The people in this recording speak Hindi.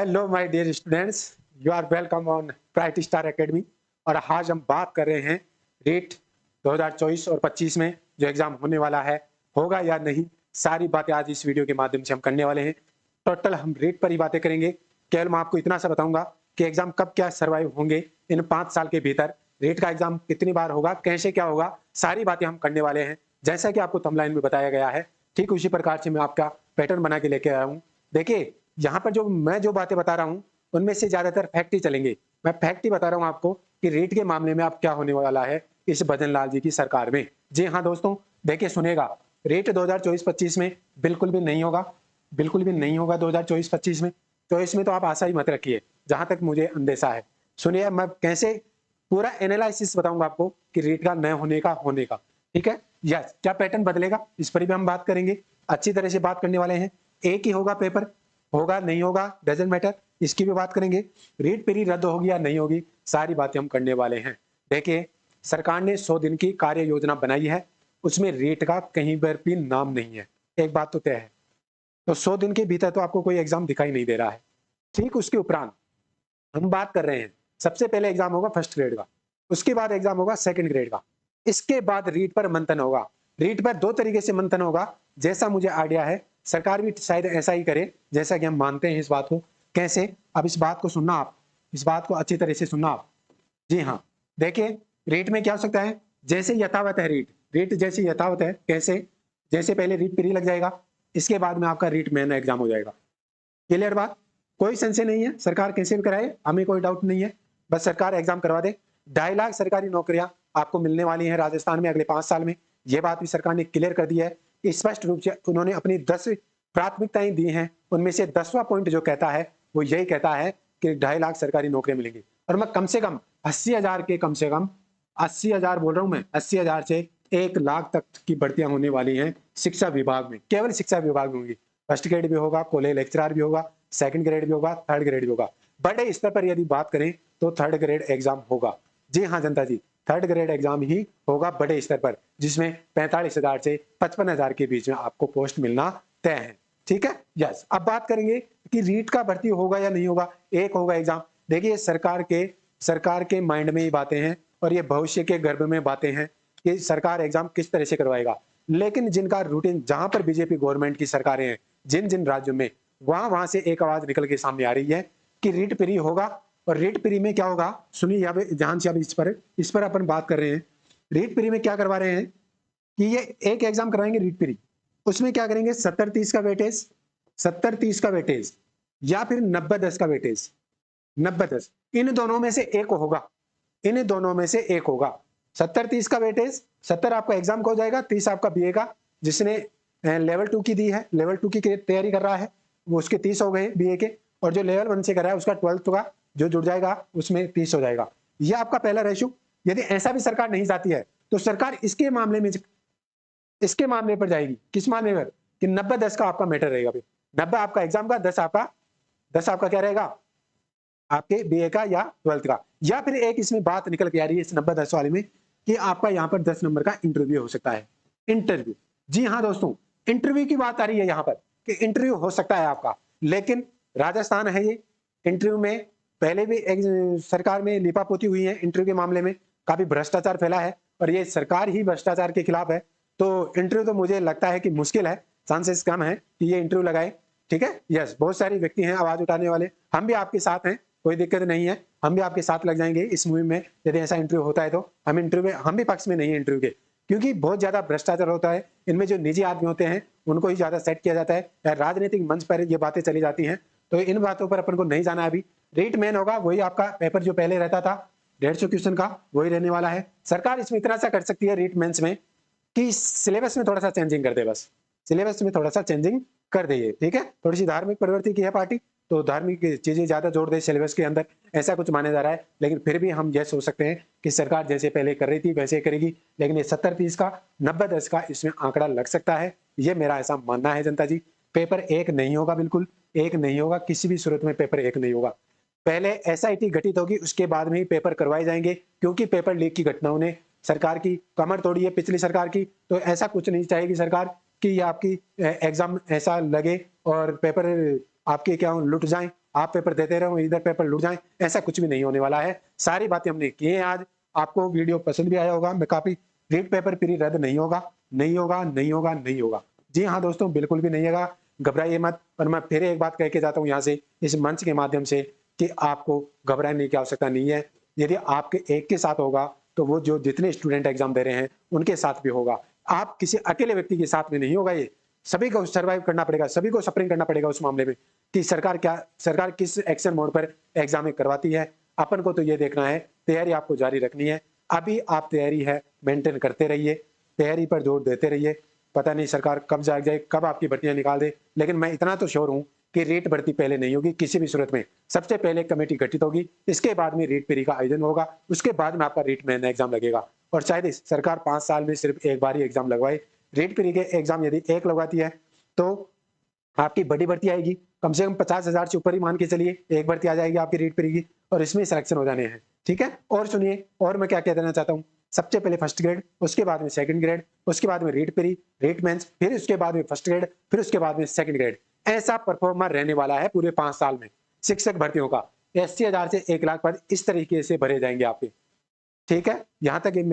Hello my dear students, you are welcome on Bright Star Academy. और आज हम बात कर रहे हैं रीट 2024 और 25 में जो एग्जाम होने वाला है, होगा या नहीं, सारी बातें आज इस वीडियो के माध्यम से हम करने वाले हैं। टोटल हम रीट पर ही बातें करेंगे। केवल मैं आपको इतना सा बताऊंगा कि एग्जाम कब क्या सर्वाइव होंगे इन 5 साल के भीतर, रीट का एग्जाम कितनी बार होगा, कैसे क्या होगा, सारी बातें हम करने वाले हैं। जैसा कि आपको थंबनेल में बताया गया है, ठीक उसी प्रकार से मैं आपका पैटर्न बना के लेके आया हूँ। देखिए, यहाँ पर जो बातें बता रहा हूँ उनमें से ज्यादातर फैक्ट ही चलेंगे। मैं फैक्ट ही बता रहा हूँ आपको कि रीट के मामले में अब क्या होने वाला है इस भजन लाल जी की सरकार में। जी हाँ दोस्तों, देखिए सुनेगा, रीट 2024-25 में बिल्कुल भी नहीं होगा, बिल्कुल भी नहीं होगा 2024-25 में। तो इसमें तो आप आशा ही मत रखिए, जहां तक मुझे अंदेशा है। सुनिए, मैं कैसे पूरा एनालिसिस बताऊंगा आपको कि रीट का न होने का होने का। ठीक है, यस, क्या पैटर्न बदलेगा इस पर भी हम बात करेंगे, अच्छी तरह से बात करने वाले हैं। एक ही होगा पेपर, होगा नहीं होगा डजेंट मैटर, इसकी भी बात करेंगे। रीट पीरी रद्द होगी या नहीं होगी, सारी बातें हम करने वाले हैं। देखिए, सरकार ने 100 दिन की कार्य योजना बनाई है, उसमें रीट का कहीं पर भी नाम नहीं है। एक बात तो तय है, तो 100 दिन के भीतर तो आपको कोई एग्जाम दिखाई नहीं दे रहा है। ठीक उसके उपरांत हम बात कर रहे हैं, सबसे पहले एग्जाम होगा फर्स्ट ग्रेड का, उसके बाद एग्जाम होगा सेकंड ग्रेड का, इसके बाद रीट पर मंथन होगा। रीट पर 2 तरीके से मंथन होगा, जैसा मुझे आइडिया है सरकार भी शायद ऐसा ही करे, जैसा कि हम मानते हैं इस बात को। कैसे? अब इस बात को सुनना आप, इस बात को अच्छी तरह से सुनना आप। जी हाँ, देखिए, रीट में क्या हो सकता है, जैसे यथावत है रीट, रीट जैसे यथावत है। कैसे? जैसे पहले रीट प्री लग जाएगा, इसके बाद में आपका रीट मेन एग्जाम हो जाएगा। क्लियर बात? कोई संशय नहीं है, सरकार कैसे भी कराए हमें कोई डाउट नहीं है, बस सरकार एग्जाम करवा दे। 2.5 लाख सरकारी नौकरियां आपको मिलने वाली हैं राजस्थान में अगले 5 साल में, ये बात भी सरकार ने क्लियर कर दी है। स्पष्ट रूप से उन्होंने अपनी 10 प्राथमिकताएं दी हैं, उनमें से 10वां पॉइंट जो कहता है वो यही कहता है कि 2.5 लाख सरकारी नौकरियां मिलेंगी। और मैं कम से कम 80,000 के, कम से कम 80,000 बोल रहा हूं मैं, 80,000 से 1 लाख तक की भर्तियां होने वाली हैं शिक्षा विभाग में, केवल शिक्षा विभाग में होंगी। फर्स्ट ग्रेड भी होगा, कॉलेज लेक्चरर भी होगा, सेकंड ग्रेड भी होगा, थर्ड ग्रेड भी होगा। बड़े स्तर पर यदि बात करें तो थर्ड ग्रेड एग्जाम होगा। जी हाँ जनता जी, थर्ड ग्रेड एग्जाम ही होगा बड़े स्तर पर, जिसमें 45,000 से 55,000 के बीच में आपको पोस्ट मिलना तय है। ठीक है, यस। अब बात करेंगे कि रीट का भर्ती होगा या नहीं होगा, एक होगा एग्जाम। देखिए, सरकार के माइंड में ही बातें हैं और ये भविष्य के गर्भ में बातें हैं कि सरकार एग्जाम किस तरह से करवाएगा। लेकिन जिनका रूटीन, जहां पर बीजेपी गवर्नमेंट की सरकारें हैं, जिन जिन राज्यों में, वहां से एक आवाज निकल के सामने आ रही है कि रीट प्री होगा। और रीट प्री में क्या होगा, सुनिए यहाँ पे ध्यान से, अब इस पर अपन बात कर रहे हैं। रीट प्री में क्या करवा रहे हैं कि ये एक एग्जाम करवाएंगे रीट प्री, उसमें क्या करेंगे, 70-30 का वेटेज, 70-30 का वेटेज, या फिर 90-10 का वेटेज, 90-10, इन दोनों में से एक होगा, इन दोनों में से एक होगा। 70-30 का वेटेज, 70 आपका एग्जाम का हो जाएगा, 30 आपका बीए का, जिसने लेवल 2 की दी है, लेवल 2 की तैयारी कर रहा है, वो उसके 30 हो गए बीए के। और जो लेवल 1 से कर रहा है उसका 12th का जो जुड़ जाएगा उसमें 30 हो जाएगा। ये आपका पहला रेशियो। यदि ऐसा भी सरकार नहीं चाहती है तो सरकार इसके मामले पर जाएगी। किस मामले पर? कि 90-10 का आपका मैटर रहेगा। 90 आपका एग्जाम का, 10 आपका क्या रहेगा, आपके बीए का या 12th का। या फिर एक इसमें बात निकल के आ रही है इस 90-10 वाले में कि आपका यहाँ पर 10 नंबर का इंटरव्यू हो सकता है। इंटरव्यू, जी हाँ दोस्तों, इंटरव्यू की बात आ रही है यहाँ पर कि इंटरव्यू हो सकता है आपका। लेकिन राजस्थान है ये, इंटरव्यू में पहले भी एक सरकार में लिपापोती हुई है, इंटरव्यू के मामले में काफी भ्रष्टाचार फैला है और ये सरकार ही भ्रष्टाचार के खिलाफ है। तो इंटरव्यू तो मुझे लगता है कि मुश्किल है, चांसेस कम है कि ये इंटरव्यू लगाए। ठीक है, यस, बहुत सारे व्यक्ति हैं आवाज उठाने वाले, हम भी आपके साथ हैं, कोई दिक्कत नहीं है, हम भी आपके साथ लग जाएंगे इस मुहिम में। यदि ऐसा इंटरव्यू होता है तो हम भी पक्ष में नहीं है इंटरव्यू के, क्योंकि बहुत ज्यादा भ्रष्टाचार होता है इनमें। जो निजी आदमी होते हैं उनको ही ज्यादा सेट किया जाता है, या राजनीतिक मंच पर ये बातें चली जाती हैं। तो इन बातों पर अपन को नहीं जाना है अभी। रीट मेन होगा, वही आपका पेपर जो पहले रहता था 150 क्वेश्चन का, वही रहने वाला है। सरकार इसमें इतना सा कर सकती है रीट मेंस में कि सिलेबस में थोड़ा सा चेंजिंग कर दे, बस सिलेबस में थोड़ा सा चेंजिंग कर दे। ठीक है, थोड़ी सी धार्मिक प्रवृत्ति की है पार्टी, तो धार्मिक चीजें ज्यादा जोड़ दे सिलेबस के अंदर, ऐसा कुछ माना जा रहा है। लेकिन फिर भी हम यह सोच सकते हैं कि सरकार जैसे पहले कर रही थी वैसे करेगी। लेकिन ये 70-30 का, 90-10 का इसमें आंकड़ा लग सकता है, ये मेरा ऐसा मानना है जनता जी। पेपर एक नहीं होगा, बिल्कुल एक नहीं होगा, किसी भी सूरत में पेपर एक नहीं होगा। पहले एसआईटी गठित होगी, उसके बाद में ही पेपर करवाए जाएंगे, क्योंकि पेपर लीक की घटनाओं ने सरकार की कमर तोड़ी है, पिछली सरकार की। तो ऐसा कुछ नहीं चाहेगी सरकार कि ये आपकी एग्जाम ऐसा लगे और पेपर आपके क्या लुट जाएं आप पेपर देते रहो, इधर पेपर लुट जाए, ऐसा कुछ भी नहीं होने वाला है। सारी बातें हमने की हैं आज। आपको वीडियो पसंद भी आया होगा। मैं काफी रीट पेपर प्री रद्द नहीं होगा, नहीं होगा, नहीं होगा, नहीं होगा। जी हाँ दोस्तों, बिल्कुल भी नहीं होगा, घबराइए मत। और मैं फिर एक बात कह के जाता हूँ यहाँ से, इस मंच के माध्यम से, कि आपको घबराने की आवश्यकता नहीं है। यदि आपके एक के साथ होगा तो वो जो जितने स्टूडेंट एग्जाम दे रहे हैं उनके साथ भी होगा। आप किसी अकेले व्यक्ति के साथ में नहीं होगा। ये सभी को सर्वाइव करना पड़ेगा, सभी को सफरिंग करना पड़ेगा उस मामले में कि सरकार किस एक्शन मोड पर एग्जाम करवाती है। अपन को तो ये देखना है, तैयारी आपको जारी रखनी है। अभी आप तैयारी है मेंटेन करते रहिए, तैयारी पर जोर देते रहिए। पता नहीं सरकार कब जाग जाए, कब आपकी भर्तियां निकाल दे, लेकिन मैं इतना तो श्योर हूं कि रीट भर्ती पहले नहीं होगी किसी भी सूरत में। सबसे पहले कमेटी गठित होगी, इसके बाद में रीट पेरी का आयोजन होगा, उसके बाद में आपका रीट मेन एग्जाम लगेगा। और शायद सरकार 5 साल में सिर्फ एक बार ही एग्जाम लगवाए। रीट पेरी के एग्जाम यदि एक लगवाती है तो आपकी बड़ी भर्ती आएगी, कम से कम 50,000 से ऊपर ही मान के चलिए एक भर्ती आ जाएगी आपकी रीट पेरी की, और इसमें सिलेक्शन हो जाने हैं। ठीक है, और सुनिए, और मैं क्या कह देना चाहता हूँ। सबसे पहले फर्स्ट ग्रेड, उसके बाद में सेकंड ग्रेड, उसके बाद में रीट पेरी, रीट मेंस, फिर उसके बाद में फर्स्ट ग्रेड, फिर उसके बाद में सेकंड ग्रेड। ऐसा परफॉर्मर रहने वाला है पूरे 5 साल में शिक्षक भर्तियों का। 80,000 से 1 लाख पद इस तरीके से भरे जाएंगे आपके। ठीक है, यहाँ तक